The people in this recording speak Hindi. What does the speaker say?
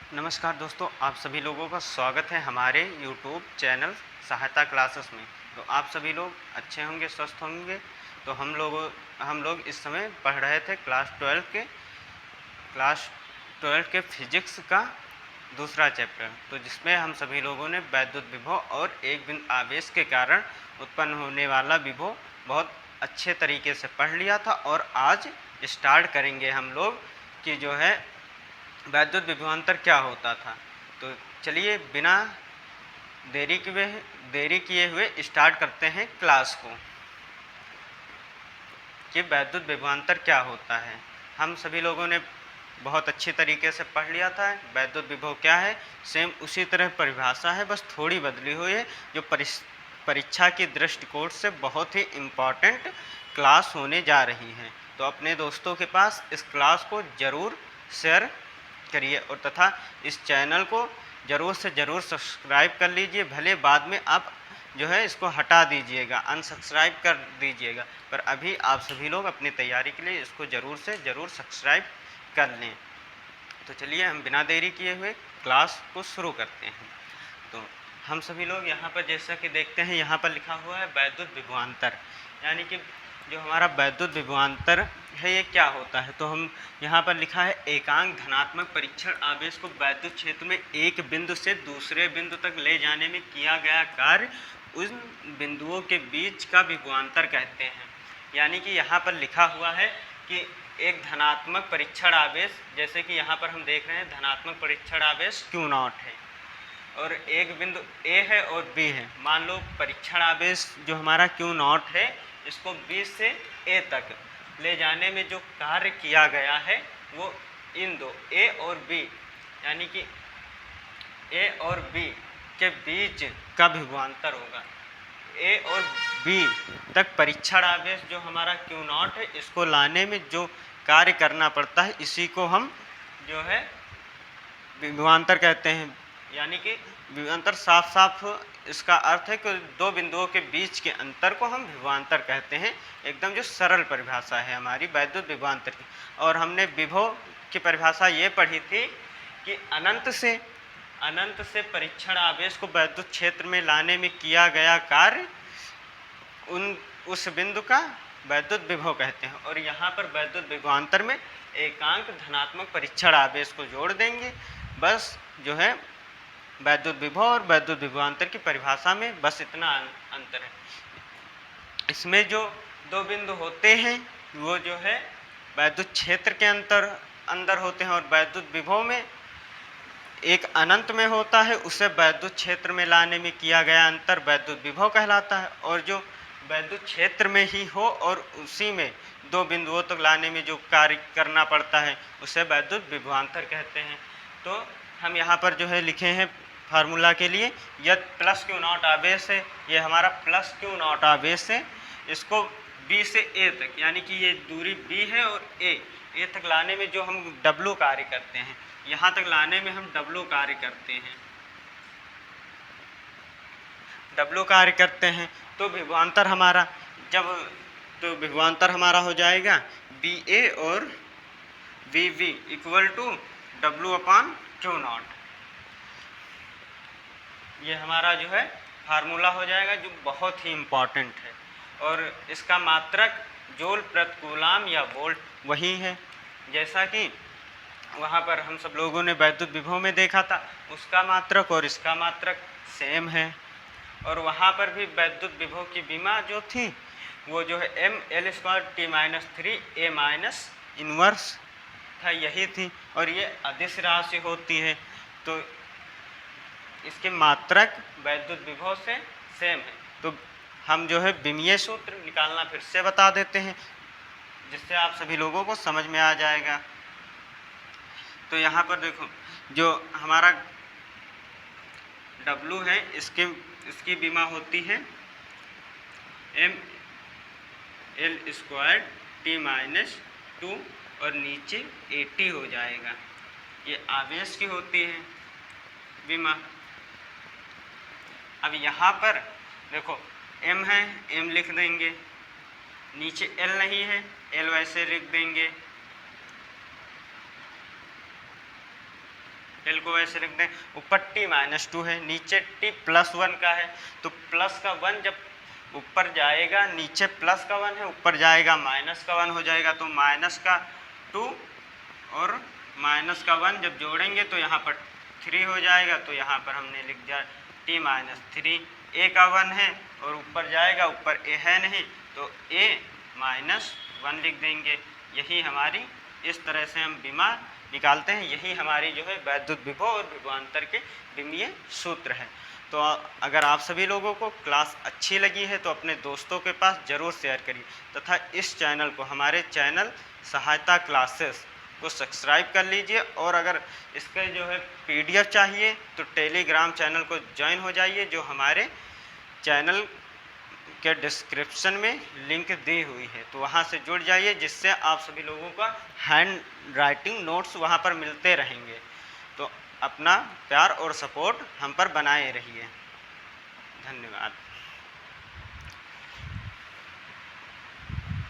नमस्कार दोस्तों, आप सभी लोगों का स्वागत है हमारे यूट्यूब चैनल सहायता क्लासेस में। तो आप सभी लोग अच्छे होंगे, स्वस्थ होंगे। तो हम लोग इस समय पढ़ रहे थे क्लास 12 के फिजिक्स का दूसरा चैप्टर, तो जिसमें हम सभी लोगों ने वैद्युत विभव और एक बिंदु आवेश के कारण उत्पन्न होने वाला विभव बहुत अच्छे तरीके से पढ़ लिया था। और आज स्टार्ट करेंगे हम लोग कि जो है वैद्युत विभवांतर क्या होता था। तो चलिए बिना देरी किए हुए स्टार्ट करते हैं क्लास को कि वैद्युत विभवांतर क्या होता है। हम सभी लोगों ने बहुत अच्छी तरीके से पढ़ लिया था वैद्युत विभव क्या है। सेम उसी तरह परिभाषा है, बस थोड़ी बदली हुई है, जो परीक्षा की दृष्टिकोण से बहुत ही इम्पॉर्टेंट क्लास होने जा रही है। तो अपने दोस्तों के पास इस क्लास को ज़रूर शेयर करिए और तथा इस चैनल को ज़रूर से ज़रूर सब्सक्राइब कर लीजिए। भले बाद में आप जो है इसको हटा दीजिएगा, अनसब्सक्राइब कर दीजिएगा, पर अभी आप सभी लोग अपनी तैयारी के लिए इसको ज़रूर से ज़रूर सब्सक्राइब कर लें। तो चलिए हम बिना देरी किए हुए क्लास को शुरू करते हैं। तो हम सभी लोग यहाँ पर जैसा कि देखते हैं, यहाँ पर लिखा हुआ है वैद्युत विभवांतर, यानी कि जो हमारा वैद्युत विभवांतर है ये क्या होता है। तो हम यहाँ पर लिखा है एकांक धनात्मक परीक्षण आवेश को वैद्युत क्षेत्र में एक बिंदु से दूसरे बिंदु तक ले जाने में किया गया कार्य उन बिंदुओं के बीच का विभवांतर कहते हैं। यानी कि यहाँ पर लिखा हुआ है कि एक धनात्मक परीक्षण आवेश, जैसे कि यहाँ पर हम देख रहे हैं धनात्मक परीक्षण आवेश Q0 है और एक बिंदु A है और B है। मान लो परीक्षण आवेश जो हमारा Q0 है, इसको B से A तक ले जाने में जो कार्य किया गया है वो इन दो A और B, यानी कि A और B के बीच का विभवांतर होगा। A और B तक परीक्षण आवेश जो हमारा Q0 है, इसको लाने में जो कार्य करना पड़ता है, इसी को हम जो है विभवांतर कहते हैं। यानी कि विभवांतर साफ साफ इसका अर्थ है कि दो बिंदुओं के बीच के अंतर को हम विभवांतर कहते हैं। एकदम जो सरल परिभाषा है हमारी वैद्युत विभवांतर की। और हमने विभव की परिभाषा ये पढ़ी थी कि अनंत से परीक्षण आवेश को वैद्युत क्षेत्र में लाने में किया गया कार्य उस बिंदु का वैद्युत विभव कहते हैं। और यहाँ पर वैद्युत विभवांतर में एकांक धनात्मक परीक्षण आवेश को जोड़ देंगे। बस जो है वैद्युत विभव और वैद्युत विभवांतर की परिभाषा में बस इतना अंतर है। इसमें जो दो बिंदु होते हैं वो जो है वैद्युत क्षेत्र के अंदर होते हैं, और वैद्युत विभव में एक अनंत में होता है, उसे वैद्युत क्षेत्र में लाने में किया गया अंतर वैद्युत विभव कहलाता है। और जो वैद्युत क्षेत्र में ही हो और उसी में दो बिंदुओं तक लाने में जो कार्य करना पड़ता है, उसे वैद्युत विभवांतर कहते हैं। तो हम यहाँ पर जो है लिखे हैं फार्मूला के लिए, यदि प्लस Q0 आवेश है, ये हमारा प्लस Q0 आवेश है, इसको B से A तक, यानी कि ये दूरी B है और A तक लाने में जो हम W कार्य करते हैं, यहाँ तक लाने में हम W कार्य करते हैं, W कार्य करते हैं। तो विभवांतर हमारा हो जाएगा BA और VB इक्वल टू W/Q0। ये हमारा जो है फार्मूला हो जाएगा, जो बहुत ही इम्पॉर्टेंट है। और इसका मात्रक जूल प्रति कूलम या वोल्ट वही है, जैसा कि वहाँ पर हम सब लोगों ने वैद्युत विभव में देखा था, उसका मात्रक और इसका मात्रक सेम है। और वहाँ पर भी वैद्युत विभव की विमा जो थी वो जो है mL²T-3A- इनवर्स था, यही थी। और ये अदिश राशि होती है, तो इसके मात्रक वैद्युत विभव से सेम है। तो हम जो है विमीय सूत्र निकालना फिर से बता देते हैं, जिससे आप सभी लोगों को समझ में आ जाएगा। तो यहाँ पर देखो, जो हमारा W है, इसकी विमा होती है mL²T-2 और नीचे AT हो जाएगा। ये आवेश की होती है विमा। अब यहाँ पर देखो M है, M लिख देंगे, नीचे L नहीं है, L वैसे लिख देंगे, डेल को वैसे लिख दें, ऊपर t-2 है, नीचे t+1 का है, तो प्लस का 1 जब ऊपर जाएगा, नीचे प्लस का 1 है, ऊपर जाएगा माइनस का 1 हो जाएगा, तो माइनस का 2 और माइनस का 1 जब जोड़ेंगे तो यहाँ पर 3 हो जाएगा, तो यहाँ पर हमने लिख दिया t-3, a का 1 है और ऊपर जाएगा, ऊपर a है नहीं, तो a-1 लिख देंगे। यही हमारी, इस तरह से हम विमा निकालते हैं। यही हमारी जो है वैद्युत विभव और विभवांतर के विमीय सूत्र है। तो अगर आप सभी लोगों को क्लास अच्छी लगी है तो अपने दोस्तों के पास ज़रूर शेयर करिए, तथा इस चैनल को, हमारे चैनल सहायता क्लासेस को सब्सक्राइब कर लीजिए। और अगर इसके जो है PDF चाहिए तो टेलीग्राम चैनल को ज्वाइन हो जाइए, जो हमारे चैनल के डिस्क्रिप्शन में लिंक दी हुई है, तो वहाँ से जुड़ जाइए, जिससे आप सभी लोगों का हैंड राइटिंग नोट्स वहाँ पर मिलते रहेंगे। तो अपना प्यार और सपोर्ट हम पर बनाए रहिए। धन्यवाद।